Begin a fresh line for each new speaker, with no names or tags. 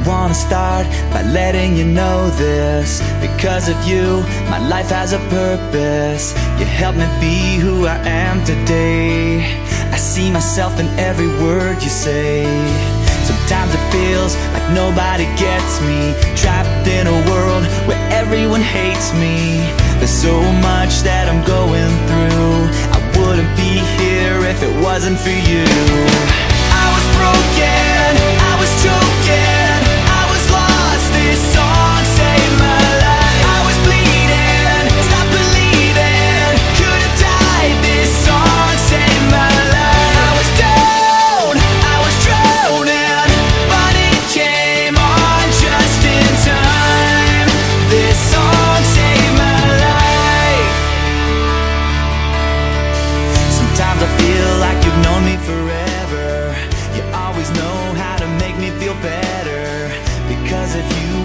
wanna start by letting you know this. Because of you, my life has a purpose. You help me be who I am today. I see myself in every word you say. Sometimes it feels like nobody gets me, trapped in a world where everyone hates me. There's so much that I'm going through. I wouldn't be here if it wasn't for you. I was broken, I was choking, I was lost, this song saved my life. I was bleeding, stopped believing, could've died, this song saved my life. I was down, I was drowning, but it came on just in time. This song saved my life. Sometimes I feel like you've known me forever. You always know how to make me feel better. Because of you